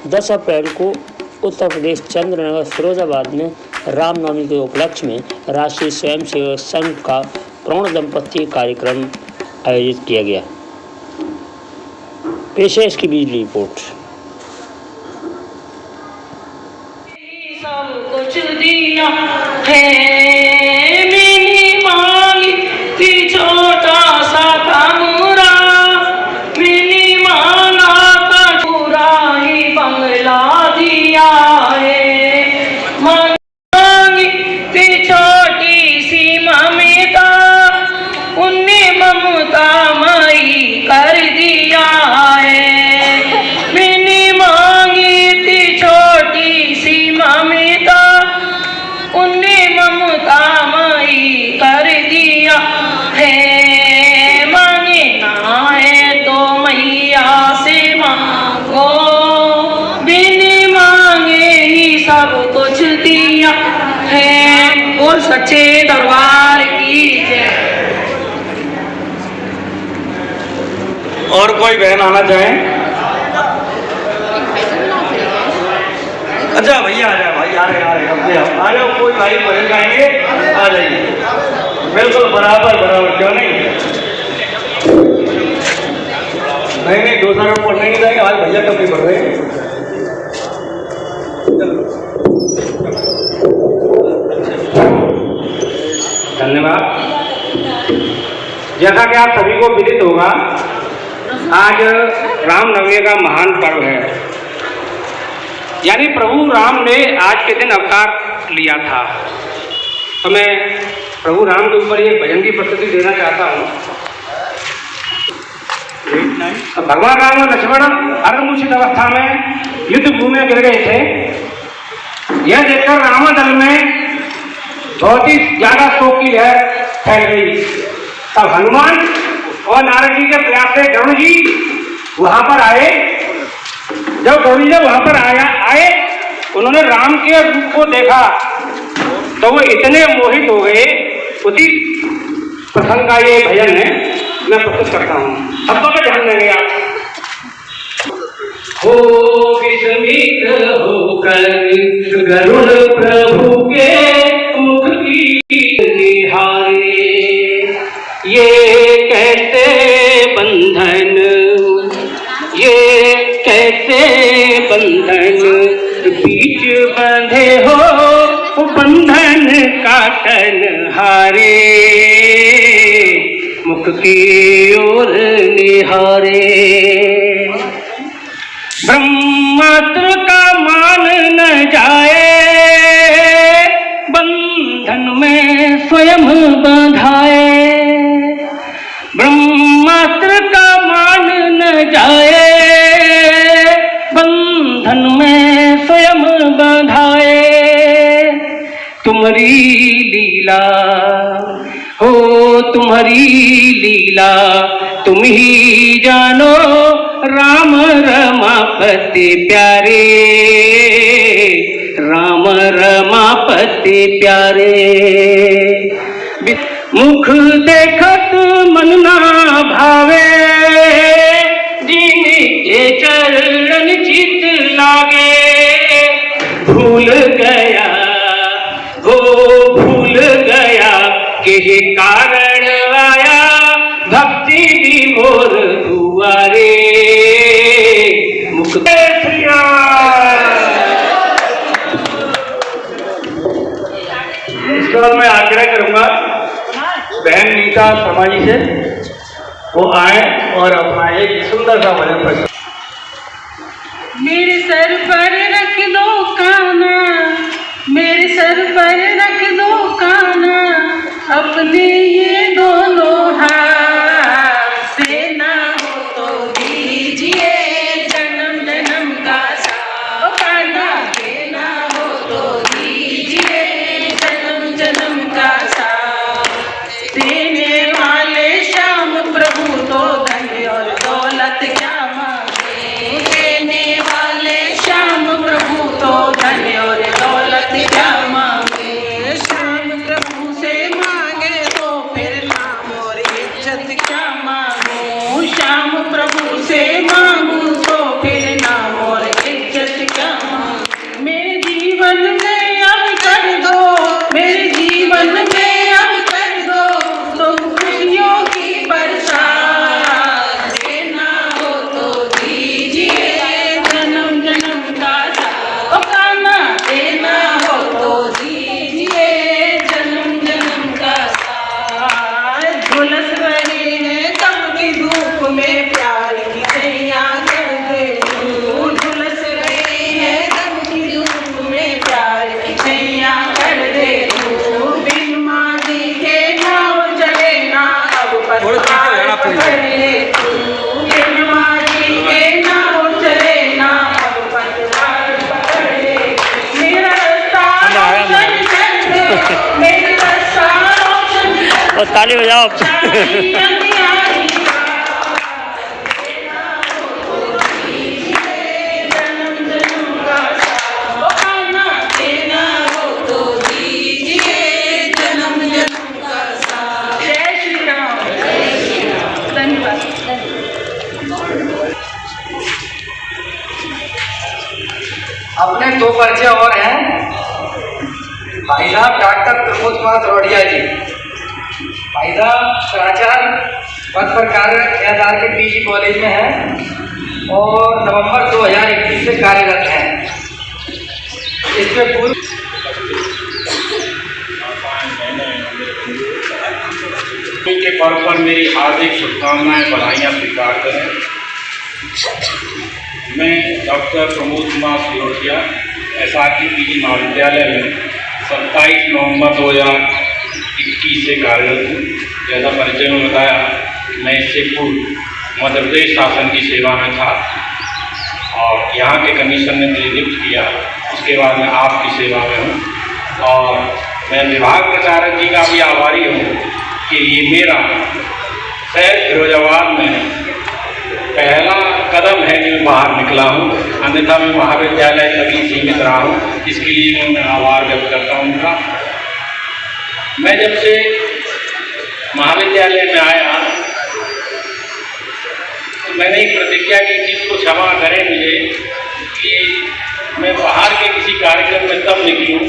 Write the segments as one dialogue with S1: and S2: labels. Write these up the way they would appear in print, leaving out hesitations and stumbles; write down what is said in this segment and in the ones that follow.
S1: 10 अप्रैल को उत्तर प्रदेश चंद्रनगर फिरोजाबाद में रामनवमी के उपलक्ष्य में राष्ट्रीय स्वयंसेवक संघ का प्रण दंपत्ति कार्यक्रम आयोजित किया गया। पेश है इसकी बिजली रिपोर्ट।
S2: सब कुछ दिया है मैंने मांगी थी छोटा सा कमरा, मैंने मांगा था पूरा ही बंगला दिया है। मांगी थी छोटी सी ममता, उनने ममता मई कर दिया है। मैंने मांगी थी छोटी सी ममता, उनने ममता मई कर दिया है। मांगे ना है तो मैया से मांगो, बिन मांगे ही सब कुछ दिया है। बोल सच्चे दरबार की जय।
S3: और कोई बहन आना चाहे? अच्छा भैया आ जाए, भाई आ रहे आ जाओ, कोई भाई भजन गाएंगे, आ जाइए। बिल्कुल बराबर क्यों नहीं? नहीं दूसरा रूप पढ़ने नहीं जाएंगे, आज भैया कब नहीं पढ़ रहे हैं। धन्यवाद। जैसा कि आप सभी को विदित होगा, आज रामनवमी का महान पर्व है, यानी प्रभु राम ने आज के दिन अवतार लिया था। तो मैं प्रभु राम के ऊपर एक भजन की प्रस्तुति देना चाहता हूँ। भगवान राम और लक्ष्मण अर्धमूर्छित अवस्था में युद्ध भूमि में गिर गए थे। यह देखकर रावण दल में बहुत ही ज्यादा शोक की लहर फैल गई। तब हनुमान और नारद जी के प्रयास से गरुड़ जी वहां पर आए। जब गरुड़ जी वहां पर आए, उन्होंने राम के रूप को देखा तो वो इतने मोहित हो गए। उसी प्रसंग का ये भजन है, मैं प्रस्तुत करता हूँ। शब्दों पे ध्यान देंगे आप। हो विस्मित होकर गरुड़ प्रभु के मुख की निहारे, ये कैसे बंधन, ये कैसे बंधन बीच बंधे हो, बंधन काटन हारे, मुख की ओर निहारे। ब्रह्मास्त्र का मान न जाए, बंधन में स्वयं बंधाए। ब्रह्मास्त्र का मान न जाए, बंधन में स्वयं बंधाए। तुम्हारी लीला हो, तुम्हारी लीला तुम ही जानो, राम रमापति प्यारे, राम रमापति प्यारे। मुख देखत मन ना भावे, जिनके चरण चित लागे। भूल गया हो, भूल गया कि कारण आया, भक्ति विभोर दुआरे। मुख इसके बाद मैं आग्रह करूंगा बहन नीता शर्मा जी से, वो आए और अपना एक सुंदर सा भजन प्रस्तुत।
S2: मेरे सर पर रख दो काना, मेरे सर पर रख दो काना, अपने ये दोनों हाथ से ना हो तो दीजिए जन्म जन्म का साथ। काना के ना हो तो दीजिए जन्म जन्म का साथ। देने वाले श्याम प्रभु तो धन और दौलत क्या मांगे, देने वाले श्याम प्रभु तो धन और दौलत क्या मांगे। श्याम प्रभु से मांगे तो फिर मेरे बरसात
S1: और ताली बजाओ।
S4: अपने दो परिचय और हैं। भाई साहब डॉक्टर प्रमोद कुमार दरोड़िया जी, भाई साहब प्राचार्य पद पर कार्यरत एसआर के पीजी कॉलेज में हैं और नवंबर 2021 से कार्यरत हैं। इसमें पूर्व
S5: के पर्व पर मेरी हार्दिक शुभकामनाएं बधाइयाँ स्वीकार करें। मैं doctor Pramod Kumar Sirotiya SRK PG महाविद्यालय में 27 नवंबर 2021 से कार्यरत हूँ। जैसा परिचय में बताया, मैं इससे पूर्व मध्य प्रदेश शासन की सेवा में था और यहाँ के कमीशन ने मुझे नियुक्त किया। उसके बाद मैं आपकी सेवा में हूँ और मैं विभाग प्रचारक जी का भी आभारी हूँ कि ये मेरा शहर फिरोजाबाद में पहला कदम है कि मैं बाहर निकला हूँ। अन्यथा मैं महाविद्यालय तभी सीमित रहा हूँ। इसके लिए मैं आभार व्यक्त करता हूँ उनका। मैं जब से महाविद्यालय में आया तो मैंने एक प्रतिज्ञा की, चीज़ को क्षमा करें मुझे, कि मैं बाहर के किसी कार्यक्रम में तब निकलूँ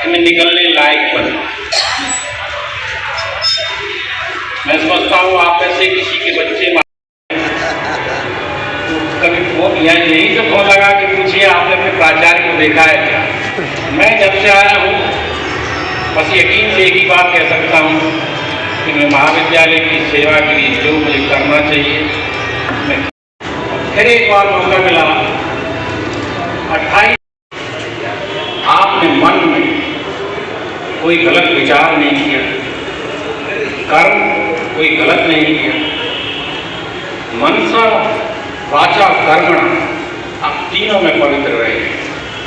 S5: कि मैं निकलने लायक बनूँ। मैं समझता हूँ आप में से किसी के बच्चे कभी फोन यहीं से फोन लगा के पूछिए आपने अपने प्राचार्य को देखा है क्या। मैं जब से आया हूँ बस यकीन से एक ही बात कह सकता हूँ कि मैं महाविद्यालय की सेवा के लिए जो मुझे करना चाहिए मैं फिर एक बार मौका मिला। 28 आपने मन में कोई गलत विचार नहीं किया, कर्म कोई गलत नहीं किया, मनसा वाचा कर्मणा आप तीनों में पवित्र रहे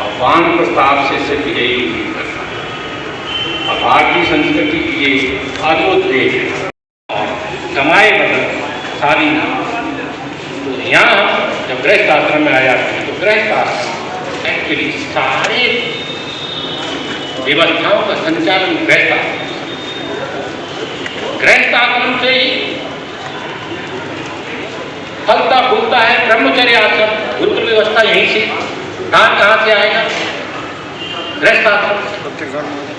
S5: और वान प्रस्ताव से सिर्फ यही उम्मीद करना है। और भारतीय संस्कृति की ये अद्भुत देश है और कमाए बदल सारी तो यहाँ जब गृहस्थ आश्रम में आया तो गृहस्थ आश्रम एक्चुअली सारे व्यवस्थाओं का संचालन गृहस्थ आश्रम से ही फलता फूलता है। ब्रह्मचर्य आश्रम गुरुकुल व्यवस्था यहीं से, दान कहाँ से आएगा? गृहस्थ आश्रम।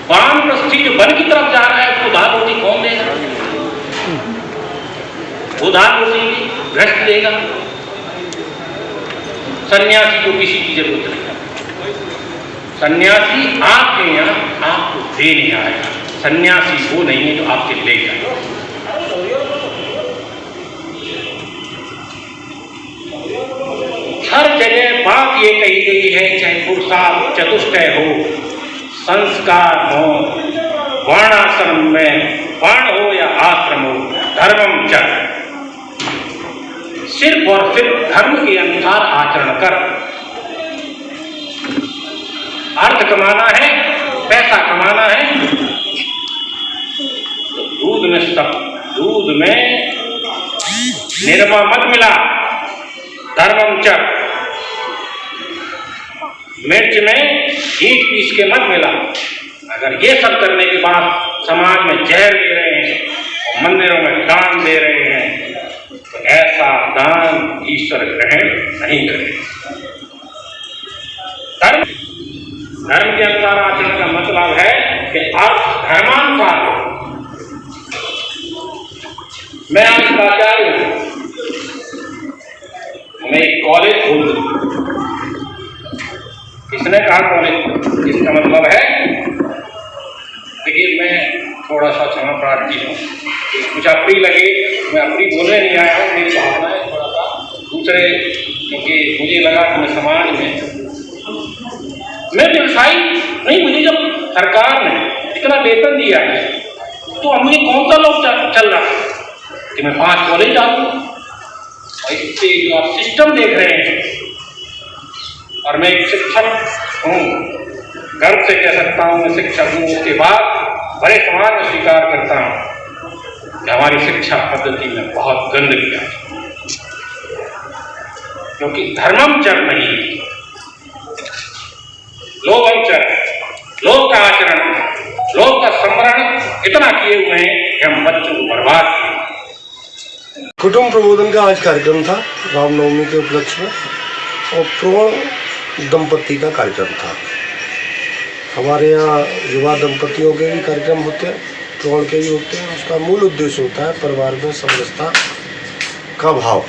S5: वानप्रस्थी जो वन की तरफ जा रहा है उसको दाल रोटी कौन देगा? वो दाल रोटी भी गृहस्थ देगा। सन्यासी को किसी की जरूरत नहीं। सन्यासी आपके यहाँ आपको देने आएगा, सन्यासी वो नहीं है जो आपके ले जाएगा। हर जगह बात ये कही गई है, चाहे पुरुषार्थ चतुष्टय हो, संस्कार हो, वर्णाश्रम में वर्ण हो या आश्रम हो, धर्मम च, सिर्फ और सिर्फ धर्म के अनुसार आचरण कर। अर्थ कमाना है, पैसा कमाना है तो दूध में निरमा मत मिला, धर्मम च, मिर्च में ईंट पीस के मत मिला। अगर ये सब करने के बाद समाज में जहर दे रहे हैं और मंदिरों में दान दे रहे हैं तो ऐसा दान ईश्वर ग्रहण नहीं करेगा। धर्म के अनुसार आचरण का मतलब है कि आप धर्मानुसार हो। मैं आज प्राचार्य हूं, मैं एक कॉलेज खोल दूं। किसने कहा कॉलेज? इसका मतलब है देखिए मैं थोड़ा सा क्षमा प्रार्थी हूँ, कुछ अप्रिय लगे, मैं अप्रिय बोलने नहीं आया हूँ। मेरी भावना है थोड़ा सा दूसरे, क्योंकि मुझे लगा कि मैं समाज में मैं व्यवसायी नहीं। मुझे जब सरकार ने इतना वेतन दिया है तो अब मुझे कौन सा लोग चल रहा है कि मैं 5 कॉलेज डालूँ। इससे जो आप सिस्टम देख रहे हैं और मैं एक शिक्षक हूँ गर्व से कह सकता हूँ मैं शिक्षक हूँ, उसके बाद बड़े सम्मान में स्वीकार करता हूँ कि हमारी शिक्षा पद्धति में बहुत गंदगी है, क्योंकि धर्मम चर नहीं, लोभम चर, लोभ का आचरण, लोभ का स्मरण इतना किए हुए हैं कि हम बच्चों को बर्बाद किए।
S6: कुटुंब प्रबोधन का आज कार्यक्रम था रामनवमी के उपलक्ष्य में, और प्रोण दंपति का कार्यक्रम था। हमारे यहाँ युवा दंपतियों के भी कार्यक्रम होते हैं, प्रोण के भी होते हैं। उसका मूल उद्देश्य होता है परिवार में समरसता का भाव।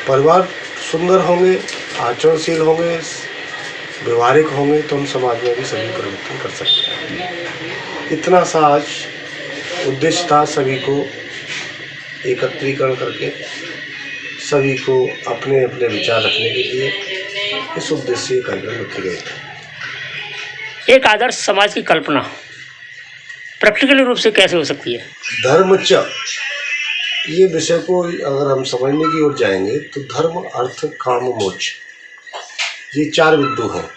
S6: परिवार सुंदर होंगे, आचरणशील होंगे, व्यवहारिक होंगे तो हम समाज में भी सभी परिवर्तन कर सकते हैं। इतना सा आज उद्देश्य था, सभी को एकत्रीकरण करके सभी को अपने अपने विचार रखने के लिए इस उद्देश्य से कार्यक्रम रखे गए थे।
S1: एक आदर्श समाज की कल्पना प्रैक्टिकल रूप से कैसे हो सकती है?
S6: धर्मच, ये विषय को अगर हम समझने की ओर जाएंगे तो धर्म, अर्थ, काम, मोक्ष, ये 4 बिंदु हैं।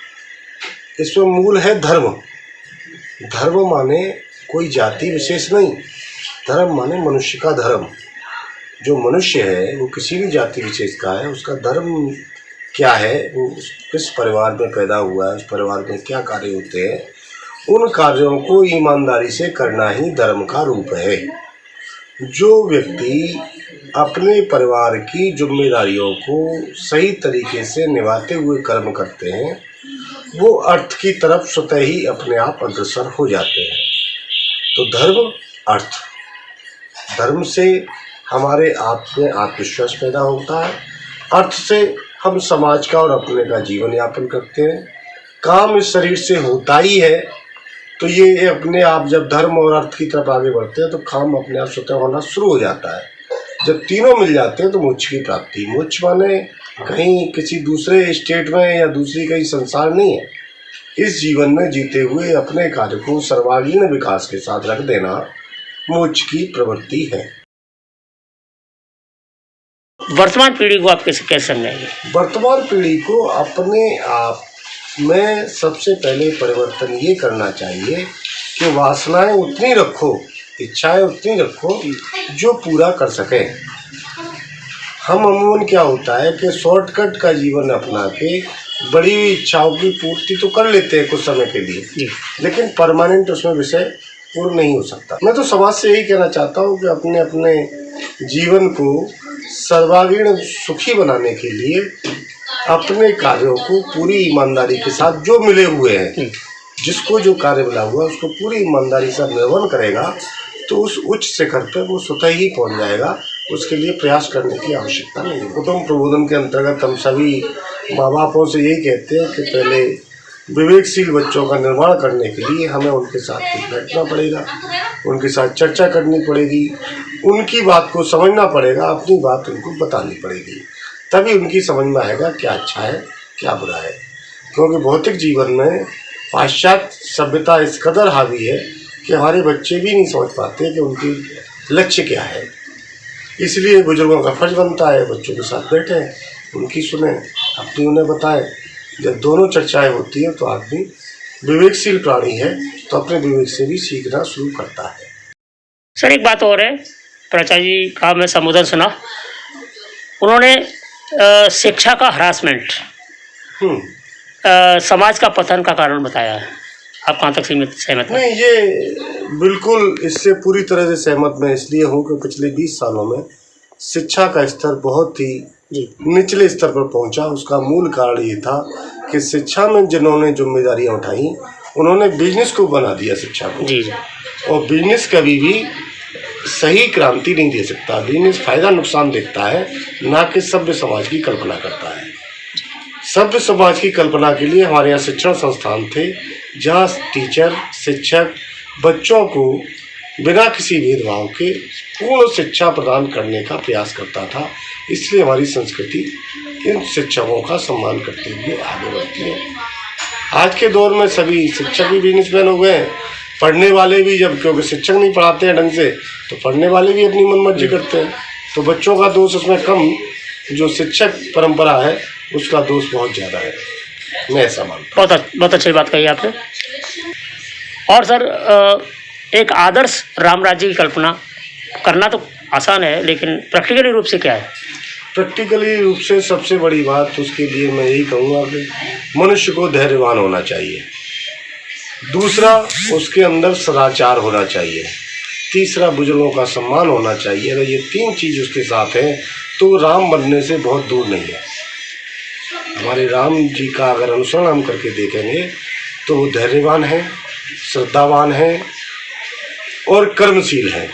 S6: इसमें मूल है धर्म। धर्म माने कोई जाति विशेष नहीं, धर्म माने मनुष्य का धर्म। जो मनुष्य है वो किसी भी जाति विशेष का है, उसका धर्म क्या है, वो किस परिवार में पैदा हुआ है, उस परिवार में क्या कार्य होते हैं, उन कार्यों को ईमानदारी से करना ही धर्म का रूप है। जो व्यक्ति अपने परिवार की जिम्मेदारियों को सही तरीके से निभाते हुए कर्म करते हैं, वो अर्थ की तरफ स्वतः ही अपने आप अग्रसर हो जाते हैं। तो धर्म, अर्थ, धर्म से हमारे आप में आत्मविश्वास पैदा होता है, अर्थ से हम समाज का और अपने का जीवन यापन करते हैं, काम इस शरीर से होता ही है। तो ये अपने आप जब धर्म और अर्थ की तरफ आगे बढ़ते हैं तो काम अपने आप स्वतः होना शुरू हो जाता है। जब तीनों मिल जाते हैं तो मोक्ष की प्राप्ति। मोक्ष माने कहीं किसी दूसरे स्टेट में या दूसरी कहीं संसार नहीं है, इस जीवन में जीते हुए अपने कार्य को सर्वांगीण विकास के साथ रख देना मोक्ष की प्रवृत्ति है।
S1: वर्तमान पीढ़ी को आप कैसे समझाएंगे?
S6: वर्तमान पीढ़ी को अपने आप में सबसे पहले परिवर्तन ये करना चाहिए कि वासनाएं उतनी रखो, इच्छाएं उतनी रखो जो पूरा कर सकें। हम अमूमन क्या होता है कि शॉर्टकट का जीवन अपना के बड़ी इच्छाओं की पूर्ति तो कर लेते हैं कुछ समय के लिए, लेकिन परमानेंट उसमें विषय पूर्ण नहीं हो सकता। मैं तो समाज से यही कहना चाहता हूँ कि अपने अपने जीवन को सर्वांगीण सुखी बनाने के लिए अपने कार्यों को पूरी ईमानदारी के साथ, जो मिले हुए हैं, जिसको जो कार्य मिला हुआ उसको पूरी ईमानदारी से निर्वहन करेगा तो उस उच्च शिखर पर वो स्वतः ही पहुंच जाएगा। उसके लिए प्रयास करने की आवश्यकता नहीं है। कुटुंब प्रबोधन के अंतर्गत हम सभी माँ बापों से यही कहते हैं कि पहले विवेकशील बच्चों का निर्माण करने के लिए हमें उनके साथ कुछ बैठना पड़ेगा, उनके साथ चर्चा करनी पड़ेगी, उनकी बात को समझना पड़ेगा, अपनी बात उनको बतानी पड़ेगी, तभी उनकी समझ में आएगा क्या अच्छा है क्या बुरा है। क्योंकि भौतिक जीवन में पाश्चात्य सभ्यता इस कदर हावी है कि हमारे बच्चे भी नहीं समझ पाते कि उनकी लक्ष्य क्या है। इसलिए बुजुर्गों का फर्ज बनता है बच्चों के साथ बैठे, उनकी सुने, अपनी उन्हें बताएं। जब दोनों चर्चाएं होती हैं तो आदमी विवेकशील प्राणी है तो अपने विवेक से भी सीखना शुरू करता है।
S1: सर एक बात और है, प्राचार्य जी का मैं संबोधन सुना, उन्होंने शिक्षा का हरासमेंट समाज का पतन का कारण बताया है। आप कहाँ तक सहमत हैं?
S6: नहीं, ये बिल्कुल इससे पूरी तरह से सहमत मैं इसलिए हूँ कि पिछले 20 सालों में शिक्षा का स्तर बहुत ही निचले स्तर पर पहुँचा। उसका मूल कारण ये था कि शिक्षा में जिन्होंने जिम्मेदारियाँ उठाई उन्होंने बिजनेस को बना दिया शिक्षा को।
S1: जी।
S6: और बिजनेस कभी भी सही क्रांति नहीं दे सकता। बिजनेस फायदा नुकसान देखता है, ना कि सभ्य समाज की कल्पना करता है। सभ्य समाज की कल्पना के लिए हमारे यहाँ शिक्षण संस्थान थे जहाँ टीचर, शिक्षक बच्चों को बिना किसी भेदभाव के पूर्ण शिक्षा प्रदान करने का प्रयास करता था। इसलिए हमारी संस्कृति इन शिक्षकों का सम्मान करते हुए आगे बढ़ती है। आज के दौर में सभी शिक्षक भी बिजनेसमैन हो गए हैं, पढ़ने वाले भी, जब क्योंकि शिक्षक नहीं पढ़ाते हैं ढंग से तो पढ़ने वाले भी अपनी मनमर्जी करते हैं। तो बच्चों का दोष उसमें कम, जो शिक्षक परंपरा है उसका दोष बहुत ज़्यादा है। मैं ऐसा मानता हूँ।
S1: बहुत अच्छी बात कही आपने। और सर एक आदर्श राम राज्य की कल्पना करना तो आसान है, लेकिन प्रैक्टिकली रूप से क्या है?
S6: प्रैक्टिकली रूप से सबसे बड़ी बात उसके लिए मैं यही कहूँगा कि मनुष्य को धैर्यवान होना चाहिए। दूसरा, उसके अंदर सदाचार होना चाहिए। तीसरा, बुजुर्गों का सम्मान होना चाहिए। अगर ये 3 चीज़ उसके साथ हैं तो राम बनने से बहुत दूर नहीं है। हमारे राम जी का अगर अनुसरण हम करके देखेंगे तो वो धैर्यवान है, श्रद्धावान है और कर्मशील है।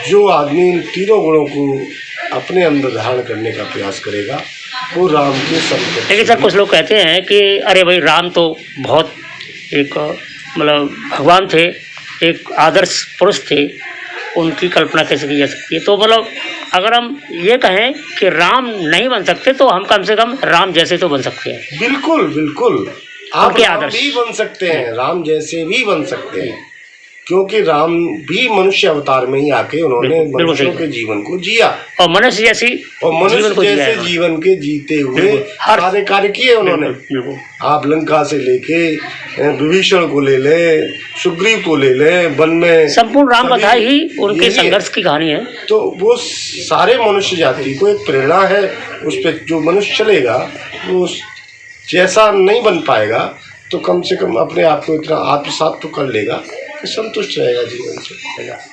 S6: जो आदमी इन तीनों गुणों को अपने अंदर धारण करने का प्रयास करेगा वो राम के संग।
S1: लेकिन सर कुछ लोग कहते हैं कि अरे भाई राम तो बहुत एक मतलब भगवान थे, एक आदर्श पुरुष थे, उनकी कल्पना कैसे की जा सकती है? तो मतलब अगर हम ये कहें कि राम नहीं बन सकते तो हम कम से कम राम जैसे तो बन सकते हैं।
S6: बिल्कुल बिल्कुल, आप
S1: उनके
S6: राम
S1: आदर्श
S6: भी बन सकते हैं, राम जैसे भी बन सकते हैं, क्योंकि राम भी मनुष्य अवतार में ही आके उन्होंने
S1: बिल्कुल
S6: मनुष्यों के जीवन को जिया
S1: और मनुष्य जैसी
S6: और
S1: जीवन
S6: मनुष्य
S1: को जिया
S6: जैसे
S1: है।
S6: जीवन के जीते हुए
S1: हर
S6: सारे कार्य किए उन्होंने।
S1: बिल्कुल।
S6: आप लंका से लेके विभीषण को ले लें, सुग्रीव को ले लें, वन में
S1: संपूर्ण राम कथा ही उनके
S6: यही है।
S1: संघर्ष की कहानी है।
S6: तो वो सारे मनुष्य जाति को एक प्रेरणा है। उस पर जो मनुष्य चलेगा वो जैसा नहीं बन पाएगा तो कम से कम अपने आप को इतना आत्मसात तो कर लेगा कि संतुष्ट रहेगा जीवन से।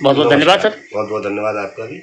S1: बहुत बहुत धन्यवाद सर।
S6: बहुत बहुत धन्यवाद आपका भी।